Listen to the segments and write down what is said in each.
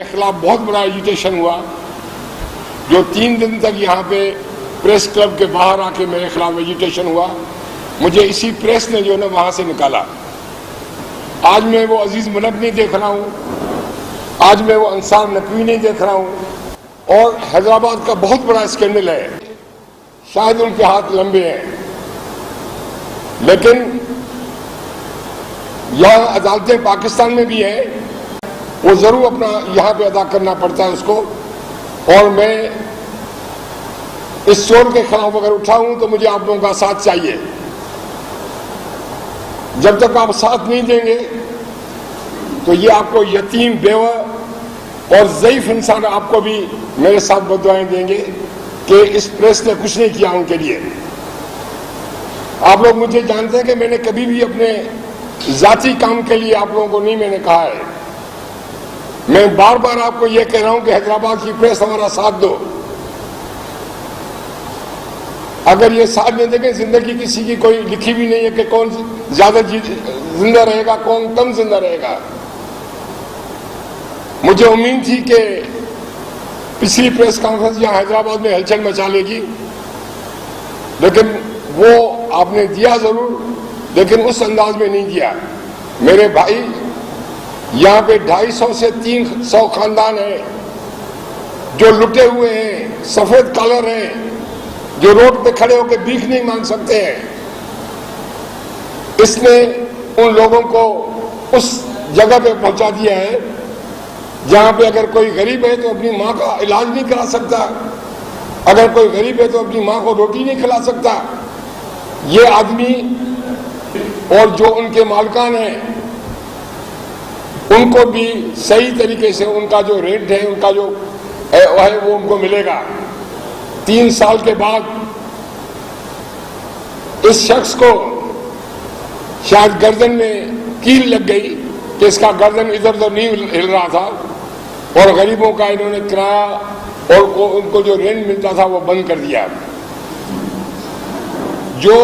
کے خلاف بہت بڑا ایجیٹیشن ہوا، جو 3 دن تک یہاں پہ پریس کلب کے باہر آ کے میرے خلاف ایجیٹیشن ہوا، مجھے اسی پریس نے جو ہے نا وہاں سے نکالا۔ آج میں وہ عزیز ملک نہیں دیکھ رہا ہوں، آج میں وہ انصار نقوی نہیں دیکھ رہا ہوں، اور حیدرآباد کا بہت بڑا اسکینڈل ہے، شاید ان کے ہاتھ لمبے ہیں، لیکن یہاں عدالتیں پاکستان میں بھی ہیں، وہ ضرور اپنا یہاں پہ ادا کرنا پڑتا ہے اس کو، اور میں اس چور کے خلاف اگر اٹھا ہوں تو مجھے آپ لوگوں کا ساتھ چاہیے۔ جب تک آپ ساتھ نہیں دیں گے تو یہ آپ کو یتیم، بیوہ اور ضعیف انسان آپ کو بھی میرے ساتھ بددعائیں دیں گے کہ اس پریس نے کچھ نہیں کیا ان کے لیے۔ آپ لوگ مجھے جانتے ہیں کہ میں نے کبھی بھی اپنے ذاتی کام کے لیے آپ لوگوں کو نہیں میں نے کہا ہے، میں بار بار آپ کو یہ کہہ رہا ہوں کہ حیدرآباد کی پریس ہمارا ساتھ دو۔ اگر یہ ساتھ نہیں دیں گے، زندگی کسی کی کوئی لکھی بھی نہیں ہے کہ کون زیادہ زندہ رہے گا، کون کم زندہ رہے گا۔ مجھے امید تھی کہ پچھلی پریس کانفرنس یہاں حیدرآباد میں ہلچل مچا لے گی، لیکن وہ آپ نے دیا ضرور، لیکن اس انداز میں نہیں دیا۔ میرے بھائی، یہاں پہ 250 سے 300 خاندان ہیں جو لٹے ہوئے ہیں، سفید کالر ہیں، جو روڈ پہ کھڑے ہو کے بھیک نہیں مانگ سکتے ہیں۔ اس نے ان لوگوں کو اس جگہ پہ پہنچا دیا ہے جہاں پہ اگر کوئی غریب ہے تو اپنی ماں کا علاج نہیں کرا سکتا، اگر کوئی غریب ہے تو اپنی ماں کو روٹی نہیں کھلا سکتا۔ یہ آدمی اور جو ان کے مالکان ہیں ان کو بھی صحیح طریقے سے ان کا جو ریٹ ہے، ان کا جو ہے وہ ان کو ملے گا۔ 3 سال کے بعد اس شخص کو شاید گردن میں کیل لگ گئی کہ اس کا گردن ادھر ادھر نہیں ہل رہا تھا، اور غریبوں کا انہوں نے کرایہ اور ان کو جو رینٹ ملتا تھا وہ بند کر دیا۔ جو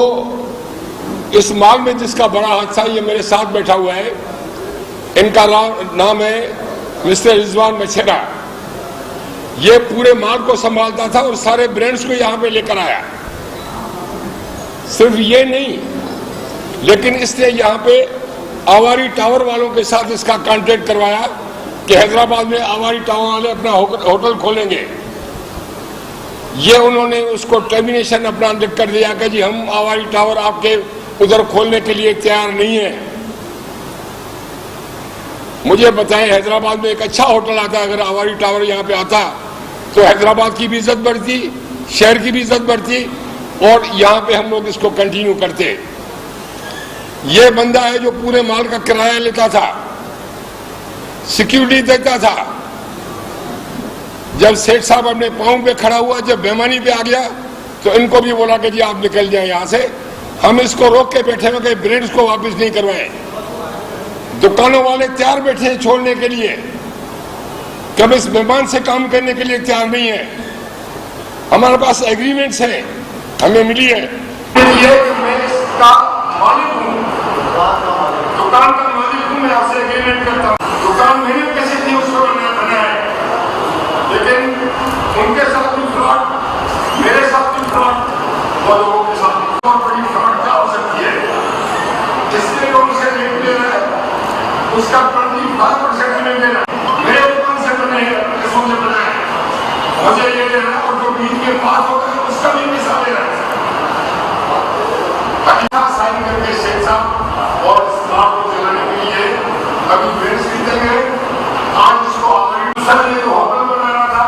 اس مال میں جس کا بڑا حادثہ یہ میرے ساتھ بیٹھا ہوا ہے، ان کا نام ہے مسٹر رضوان مچھرا۔ یہ پورے مال کو سنبھالتا تھا اور سارے برانڈز کو یہاں پہ لے کر آیا۔ صرف یہ نہیں، لیکن اس نے یہاں پہ آواری ٹاور والوں کے ساتھ اس کا کانٹریکٹ کروایا کہ حیدرآباد میں آواری ٹاور والے اپنا ہوٹل کھولیں گے۔ یہ انہوں نے اس کو ٹرمینیشن اپنا لکھ کر دیا کہ جی ہم آواری ٹاور آپ کے ادھر کھولنے کے لیے تیار نہیں ہیں۔ مجھے بتائیں، حیدرآباد میں ایک اچھا ہوٹل آتا، اگر آواری ٹاور یہاں پہ آتا تو حیدرآباد کی بھی عزت بڑھتی، شہر کی بھی عزت بڑھتی، اور یہاں پہ ہم لوگ اس کو کنٹینیو کرتے۔ یہ بندہ ہے جو پورے مال کا کرایہ لیتا تھا، سیکیورٹی دیتا تھا۔ جب سیٹھ صاحب اپنے پاؤں پہ کھڑا ہوا، جب بیمانی پہ آ گیا تو ان کو بھی بولا کہ جی آپ نکل جائیں یہاں سے۔ ہم اس کو روک کے بیٹھے ہوئے کہ برینڈز کو واپس نہیں کروائیں۔ دکانوں والے تیار بیٹھے ہیں چھوڑنے کے لیے، کب اس مہمان سے کام کرنے کے لیے تیار نہیں ہے۔ ہمارے پاس ایگریمنٹس ہیں، ہمیں ملی ہے۔ میں اس کا مالک ہوں، دکان کا مالک ہوں، میں آپ سے ایگریمنٹ کرتا ہوں۔ دکان میں نے کیسے تھی اس کو بنا ہے، لیکن ان کے ساتھ بھی فراڈ، میرے ساتھ بھی فراڈ، اور لوگوں کے ساتھ بھی بہت بڑی فراڈ کیا ہو سکتی ہے۔ جس نے لوگوں سے ریٹ لے رہا ہے اس کا 25% میں دینا، میرے دکان سے بنے ہیں، کسوں سے بنا ہے، مجھے یہ دینا ہے، اور جو بیچ کے پاس ہوگا اس کا بھی پیسہ دے رہا ہے۔ اچھا سائن کر کے شیخ صاحب اور اس کام کو چلانے کے لیے ابھی برینڈز خریدیں گے۔ آج اس کو ہماری دوسرے نے جو ہوٹل بنانا تھا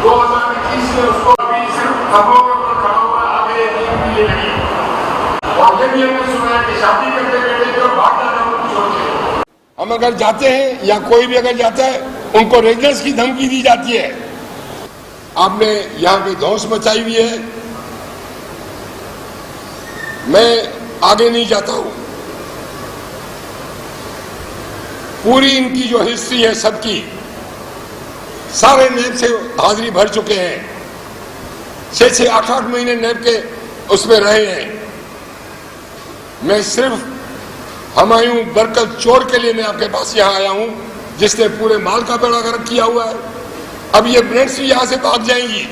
2021 میں، اس کو ابھی صرف خبروں کے اوپر کھڑا ہوا ہے، آگے ایک بھی لے نہیں۔ اور یہ بھی ہم نے سنا ہے کہ شادی کرتے بیٹے جو بھاگ جانا ان کو چھوڑ کے ہم اگر جاتے ہیں یا کوئی بھی اگر جاتا ہے ان کو ریگنرز کی دھمکی دی جاتی ہے۔ آپ نے یہاں پہ دھوس مچائی ہوئی ہے، میں آگے نہیں جاتا ہوں۔ پوری ان کی جو ہسٹری ہے سب کی، سارے نیب سے حاضری بھر چکے ہیں، 6 8 مہینے نیب کے اس میں رہے ہیں۔ میں صرف ہمایوں برکت چور کے لیے میں آپ کے پاس یہاں آیا ہوں جس نے پورے مال کا بیڑا غرق کیا ہوا ہے. اب یہ برینڈس بھی یہاں سے بھاگ جائیں گی.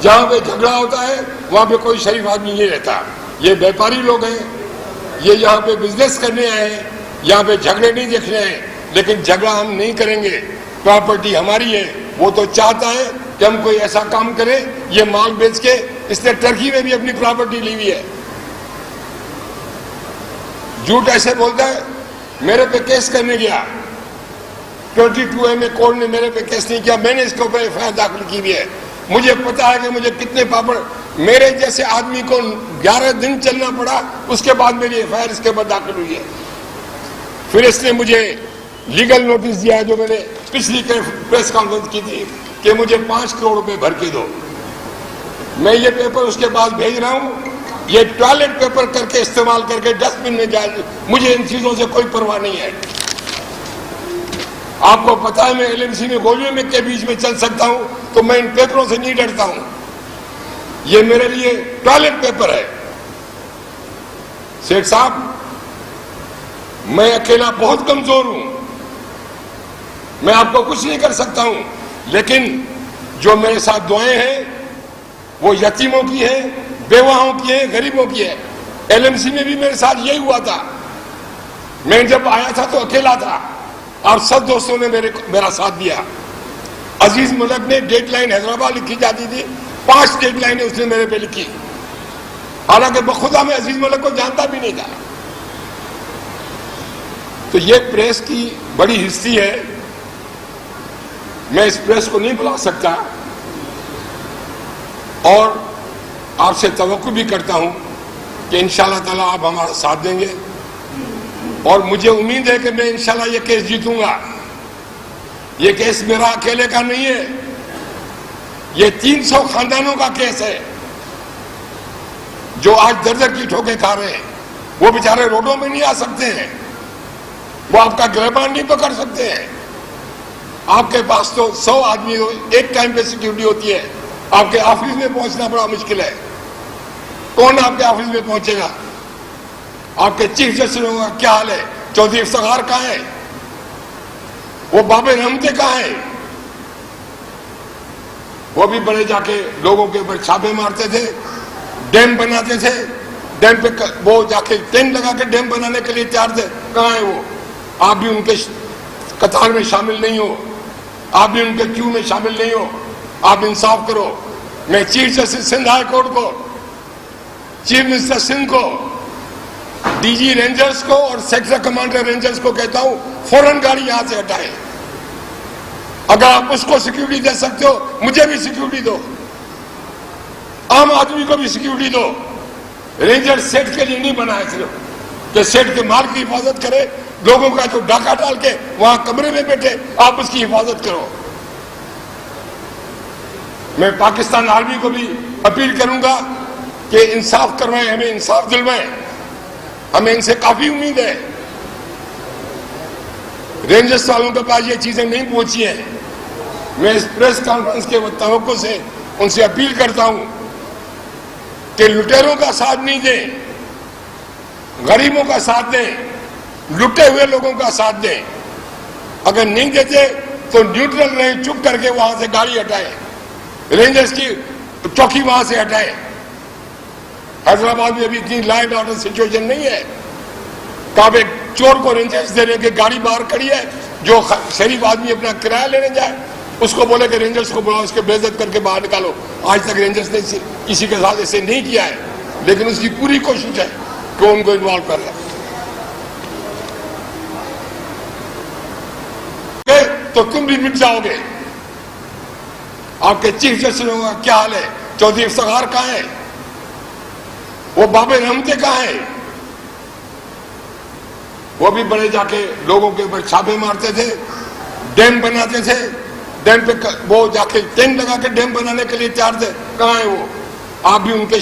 جہاں پہ جھگڑا ہوتا ہے وہاں پہ کوئی شریف آدمی نہیں رہتا. یہ بیپاری لوگ ہیں, یہ یہاں پہ بزنس کرنے آئے ہیں, یہاں پہ جھگڑے نہیں دیکھنے آئے. لیکن جھگڑا ہم نہیں کریں گے, پراپرٹی ہماری ہے. وہ تو چاہتا ہے کہ ہم کوئی ایسا کام کریں. یہ مال بیچ کے اس نے ٹرکی میں بھی اپنی پراپرٹی لی ہوئی ہے. جھوٹ ایسے بولتا ہے. میرے پہ کیس کرنے گیا, 22A میں کورٹ نے میرے پہ کیس نہیں کیا, میں نے اس کے اوپر ایف آئی آر داخل کی ہوئی ہے. مجھے پتا ہے کہ مجھے کتنے پاپڑ, میرے جیسے آدمی کو 11 دن چلنا پڑا, اس کے بعد میری ایف آئی آر اس کے بعد داخل ہوئی ہے. پھر اس نے مجھے لیگل نوٹس دیا جو میں نے پچھلی پریس کانفرنس کی تھی کہ مجھے 5 کروڑ روپے بھر کے دو. میں یہ پیپر اس کے پاس بھیج رہا ہوں. یہ ٹوائلٹ پیپر کر کے استعمال کر کے ڈسٹ بن میں جائے. مجھے ان چیزوں سے کوئی پرواہ نہیں ہے. آپ کو پتا ہے میں LMC میں گولیوں میں کے بیچ میں چل سکتا ہوں, تو میں ان پیپروں سے نہیں ڈرتا ہوں. یہ میرے لیے ٹوائلٹ پیپر ہے. سیٹھ صاحب, میں اکیلا بہت کمزور ہوں, میں آپ کو کچھ نہیں کر سکتا ہوں. لیکن جو میرے ساتھ دعائیں ہیں وہ یتیموں کی ہیں, بیواؤں کی ہیں, غریبوں کی ہے. LMC میں بھی میرے ساتھ یہی ہوا تھا. میں جب آیا تھا تو اکیلا تھا, اور سب دوستوں نے میرا ساتھ دیا. عزیز ملک نے ڈیڈ لائن حیدرآباد لکھی جاتی تھی, 5 ڈیڈ لائنیں اس نے میرے پہ لکھی, حالانکہ بخدا میں عزیز ملک کو جانتا بھی نہیں تھا. تو یہ پریس کی بڑی ہسٹری ہے. میں اس پریس کو نہیں بلا سکتا, اور آپ سے توقع بھی کرتا ہوں کہ انشاءاللہ تعالیٰ آپ ہمارا ساتھ دیں گے. اور مجھے امید ہے کہ میں انشاءاللہ یہ کیس جیتوں گا. یہ کیس میرا اکیلے کا نہیں ہے, یہ 300 خاندانوں کا کیس ہے جو آج در در کی ٹھوکیں کھا رہے ہیں. وہ بیچارے روڈوں میں نہیں آ سکتے ہیں, وہ آپ کا گریبان نہیں پکڑ سکتے ہیں. آپ کے پاس تو 100 آدمی ایک ٹائم پہ سیکیورٹی ہوتی ہے. آپ کے آفس میں پہنچنا بڑا مشکل ہے. کون آپ کے آفس میں پہنچے گا؟ آپ کے چیف جسٹس کا کیا حال ہے؟ چودھری افتخار کہاں ہے؟ وہ باب رحمتے کہاں ہے؟ وہ بھی بڑے جا کے لوگوں کے اوپر چھاپے مارتے تھے, ڈیم بناتے تھے. ڈیم پہ وہ جا کے ٹینٹ لگا کے ڈیم بنانے کے لیے تیار تھے. کہاں ہے وہ؟ آپ بھی ان کے قطار میں شامل نہیں ہو, آپ بھی ان کے کیو میں شامل نہیں ہو. آپ انصاف کرو. میں chief justice Sindh high court کو, چیف منسٹر سندھ کو, ڈی جی رینجرز کو اور سیکٹر کمانڈر رینجرز کو کہتا ہوں فوراً گاڑی یہاں سے ہٹائیں. اگر آپ اس کو سیکیورٹی دے سکتے ہو, مجھے بھی سیکیورٹی دو, عام آدمی کو بھی سیکیورٹی دو. رینجر سیٹ کے لیے نہیں بنا ہے صرف کہ سیٹ کے مال کی حفاظت کرے, لوگوں کا جو ڈاکہ ڈال کے وہاں کمرے میں بیٹھے آپ اس کی حفاظت کرو. میں پاکستان آرمی کو بھی اپیل کروں گا کہ انصاف کروائیں, ہمیں انصاف دلوائیں. ہمیں ان سے کافی امید ہے. رینجرز والوں کے پاس یہ چیزیں نہیں پہنچی ہیں. میں اس پریس کانفرنس کے توقع سے ان سے اپیل کرتا ہوں کہ لٹیروں کا ساتھ نہیں دیں, غریبوں کا ساتھ دیں, لٹے ہوئے لوگوں کا ساتھ دیں. اگر نہیں دیتے تو نیوٹرل رہیں, چپ کر کے وہاں سے گاڑی ہٹائیں, رینجرز کی چوکی وہاں سے ہٹائیں. حیدرآباد میں ابھی اتنی لا اینڈ آرڈر سچویشن نہیں ہے کہ آپ ایک چور کو رینجرز دے رہے کہ گاڑی باہر کھڑی ہے, جو شریف آدمی اپنا کرایہ لینے جائے اس کو بولے کہ رینجرز کو بلاؤ, اس کے بے عزت کر کے باہر نکالو. آج تک رینجرز نے کسی کے ساتھ ایسے نہیں کیا ہے, لیکن اس کی پوری کوشش ہے کہ ان کو انوالو کر لیں. تو تم بھی مٹ جاؤ گے. آپ کے چیف جسٹس کا کیا حال ہے؟ چودھری افتخار کہاں ہے؟ وہ باب رحمتے کہاں ہے؟ وہ بھی بڑے جا کے لوگوں کے اوپر چھاپے مارتے تھے, ڈیم بناتے تھے. ڈیم پہ وہ جا کے ٹینٹ لگا کے ڈیم بنانے کے لیے تیار تھے. کہاں ہے وہ؟ آپ بھی ان کے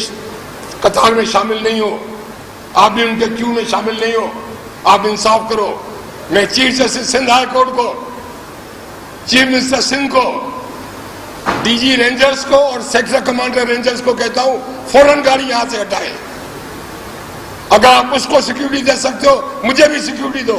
قطار میں شامل نہیں ہو, آپ بھی ان کے کیو میں شامل نہیں ہو. آپ انصاف کرو. میں chief justice Sindh high court کو, چیف منسٹر سندھ کو, ڈی جی رینجرز کو اور سیکٹر کمانڈر رینجرز کو کہتا ہوں فوراً گاڑی یہاں سے ہٹائیں. اگر آپ اس کو سیکیورٹی دے سکتے ہو, مجھے بھی سیکیورٹی دو.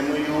MOU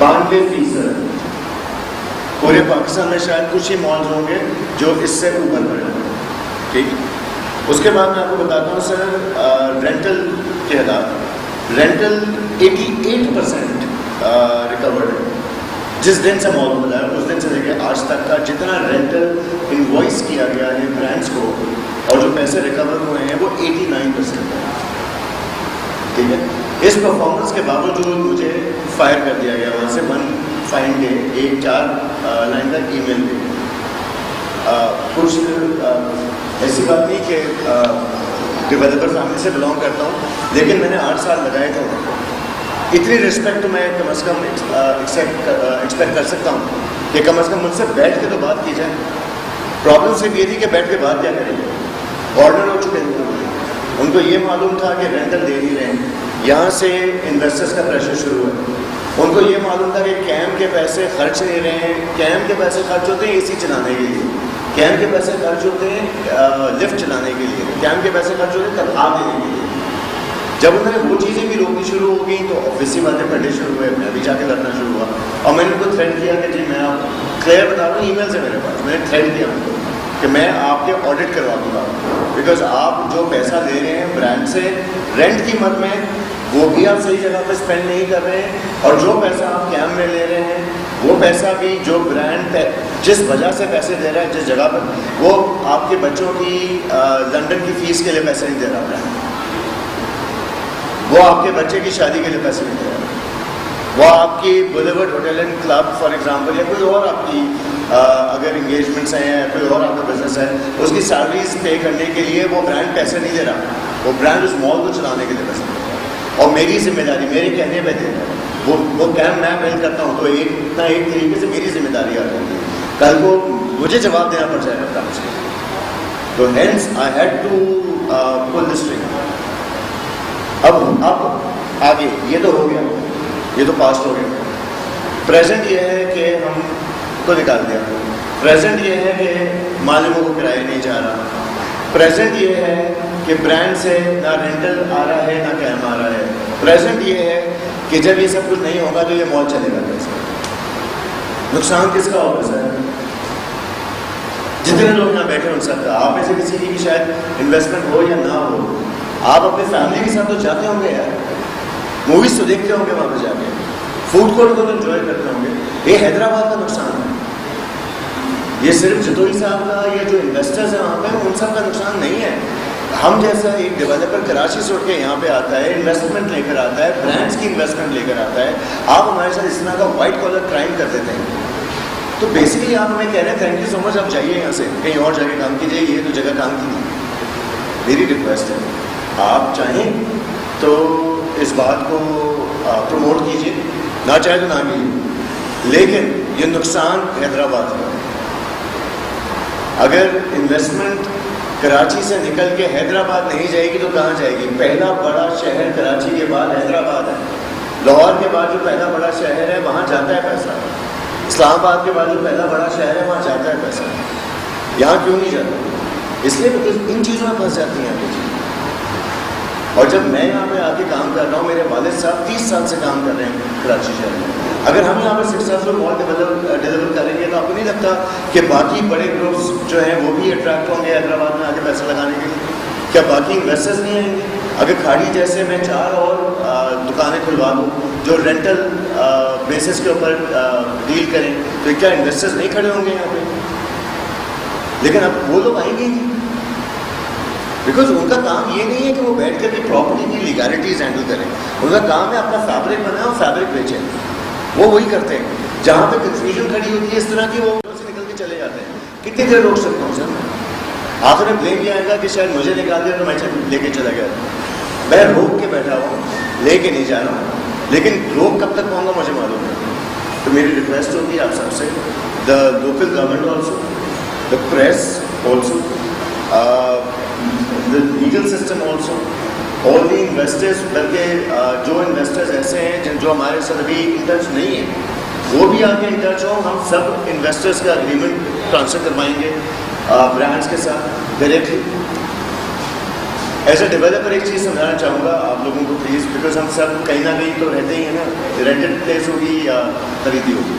92%। پورے پاکستان میں شاید کچھ ہی مالز ہوں گے جو اس سے اوپر بڑھے ہیں. ٹھیک. اس کے بعد میں آپ کو بتاتا ہوں سر رینٹل کے حالات. رینٹل 88% ریکورڈ ہے. جس دن سے مال کھلا ہے اس دن سے لے کے آج تک کا جتنا رینٹل انوائس کیا گیا ہے برانڈس کو اور جو پیسے ریکور ہوئے ہیں وہ 89% ہے. ٹھیک ہے. اس پرفارمنس کے باوجود مجھے فائر کر دیا گیا وہاں سے 1 فائن ڈے, ایک 4 لائن کا ای میل پہ. کچھ ایسی بات نہیں کہ ڈیولپر فیملی سے بلانگ کرتا ہوں, لیکن میں نے 8 سال لگائے تھے وہاں کو. اتنی رسپیکٹ میں کم از کم ایکسپیکٹ کر سکتا ہوں کہ کم از کم مجھ سے بیٹھ کے تو بات کی جائے. پرابلم صرف یہ تھی کہ بیٹھ کے بات کیا کریں گے. آرڈر ہو چکے تھے ان کو یہ معلوم تھا کہ رینٹل دے نہیں رہے ہیں, یہاں سے انویسٹرس کا پریشر شروع ہے. ان کو یہ معلوم تھا کہ کیمپ کے پیسے خرچ نہیں رہے ہیں. کیمپ کے پیسے خرچ ہوتے ہیں اے سی چلانے کے لیے, کیمپ کے پیسے خرچ ہوتے ہیں لفٹ چلانے کے لیے, کیمپ کے پیسے خرچ ہوتے ہیں تنخواہ دینے کے لیے. جب انہوں نے وہ چیزیں بھی روکنی شروع ہو گئی تو آبویسلی باتیں پڑھنے شروع ہوئے. میں بھی جا کے لڑنا شروع ہوا اور میں نے ان کو تھریٹ کیا کہ جی میں آپ کلیئر بتا رہا ہوں, ای میل سے میرے پاس میں نے تھریٹ کیا ان کو کہ میں آپ کے آڈٹ کروا دوں گا, بیکاز آپ جو پیسہ دے رہے ہیں برانڈ سے رینٹ قیمت میں وہ بھی آپ صحیح جگہ پہ اسپینڈ نہیں کر رہے ہیں, اور جو پیسہ آپ کیمپ میں لے رہے ہیں وہ پیسہ بھی جو برانڈ جس وجہ سے پیسے دے رہا ہے جس جگہ پر وہ آپ کے بچوں کی لنڈن کی فیس کے لیے پیسے نہیں دے رہا ہے, وہ آپ کے بچے کی شادی کے لیے پیسے نہیں دے رہا ہے, وہ آپ کی boulevard hotel and club for example یا کوئی اور آپ کی اگر انگیجمنٹس ہیں یا کوئی اور آپ کا بزنس ہے اس کی سیلریز پے کرنے کے لیے وہ برانڈ پیسے نہیں دے رہا, وہ برانڈ اس مال کو چلانے کے لیے پیسے دے رہا ہے. اور میری ذمہ داری میرے کہنے پہ دے رہا ہے, وہ کیمپ میں بلڈ کرتا ہوں تو ایک طریقے سے میری ذمہ داری آ جاتی ہے, کل کو مجھے جواب دینا پڑ جائے گا کام سے. تو hence I had to pull this trigger. اب آگے یہ تو ہو گیا, یہ تو پاسٹ ہو گیا. پریزنٹ یہ ہے کہ ہم کو نکال دیا. پریزنٹ یہ ہے کہ مالکوں کو کرایہ نہیں جا رہا. پریزنٹ یہ ہے کہ برانڈ سے نہ رینٹل آ رہا ہے نہ کیمپ آ رہا ہے. پریزنٹ یہ ہے کہ جب یہ سب کچھ نہیں ہوگا تو یہ مال چلے گا کیسے. نقصان کس کا ہوگا سر؟ جتنے لوگ یہاں بیٹھے ان سب کا. آپ میں سے کسی کی بھی شاید انویسٹمنٹ ہو یا نہ ہو, آپ اپنے فیملی کے ساتھ تو جاتے ہوں گے یار, موویز تو دیکھتے ہوں گے وہاں پہ جا کے, فوڈ کورٹ کو تو انجوائے کرتے ہوں گے. یہ حیدرآباد کا نقصان ہے, یہ صرف جتوئی صاحب کا یا جو انویسٹرز ہیں وہاں پہ ان سب کا نقصان نہیں ہے. ہم جیسا ایک ڈیولپر کراچی سے اٹھ کے یہاں پہ آتا ہے, انویسٹمنٹ لے کر آتا ہے, برانڈس کی انویسٹمنٹ لے کر آتا ہے, آپ ہمارے ساتھ اس طرح کا وائٹ کالر کرائم کر دیتے ہیں. تو بیسکلی آپ ہمیں کہہ رہے ہیں تھینک یو سو مچ, آپ جائیے یہاں سے کہیں اور جا کے کام کیجیے, یہ تو جگہ کام کی نہیں. میری ریکویسٹ ہے آپ چاہیں تو اس بات کو پروموٹ کیجیے, نہ چاہے تو نہ کیجیے, لیکن یہ نقصان حیدرآباد کا. اگر انویسٹمنٹ کراچی سے نکل کے حیدرآباد نہیں جائے گی تو کہاں جائے گی؟ پہلا بڑا شہر کراچی کے بعد حیدرآباد ہے. لاہور کے بعد جو پہلا بڑا شہر ہے وہاں جاتا ہے پیسہ. اسلام آباد کے بعد جو پہلا بڑا شہر ہے وہاں جاتا ہے پیسہ. یہاں کیوں نہیں جاتا؟ اس لیے کہ ان چیزوں میں پھنس جاتی ہیں یہ چیزیں. اور جب میں یہاں پہ آ کے کام کر رہا ہوں, میرے والد صاحب 30 سال سے کام کر رہے ہیں کراچی شہر میں, اگر ہم یہاں پہ سکسیسفل مال ڈیولپ کریں گے تو آپ کو نہیں لگتا کہ باقی بڑے گروپس جو ہیں وہ بھی اٹریکٹ ہوں گے حیدرآباد میں آ کے پیسہ لگانے کے لیے؟ کیا باقی انویسٹرز نہیں آئیں گے؟ اگر کھاڑی جیسے میں 4 اور دکانیں کھلوا دوں جو رینٹل بیسس کے اوپر ڈیل کریں تو کیا انویسٹرز نہیں کھڑے ہوں گے یہاں پہ؟ لیکن اب وہ لوگ آئیں گے نہیں, بیکاز ان کا کام یہ نہیں ہے کہ وہ بیٹھ کر کے پراپرٹی کی لیگلٹیز ہینڈل کریں. ان کا کام ہے اپنا فیبرک بنائیں اور فیبرک بیچیں. وہ وہی کرتے ہیں. جہاں پہ کنفیوژن کھڑی ہوتی ہے اس طرح کی, وہ سے نکل کے چلے جاتے ہیں. کتنی دیر روک سکتا ہوں سر؟ آخر میں بلیم یہ آئے گا کہ شاید مجھے نکال دیا تو میں لے کے چلا گیا. میں روک کے بیٹھا ہوں, لے کے نہیں جا رہا ہوں, لیکن روک کب تک پاؤں گا مجھے معلوم ہے. تو میری ریکویسٹ ہوگی آپ سب سے, the local government also, the press also, the legal system also, all the investors, بلکہ جو انویسٹرز ایسے ہیں جو ہمارے ساتھ ابھی ان ٹچ نہیں ہیں وہ بھی آگے ان ٹچ ہوں. ہم سب انویسٹرز کا اگریمنٹ ٹرانسفر کروائیں گے برانڈس کے ساتھ ڈائریکٹلی. ایز اے ڈیولپر ایک چیز سمجھانا چاہوں گا آپ لوگوں کو پلیز, بیکاز ہم سب کہیں نہ کہیں تو رہتے ہی ہیں نا, رینٹڈ پلیس ہوگی یا خریدی ہوگی.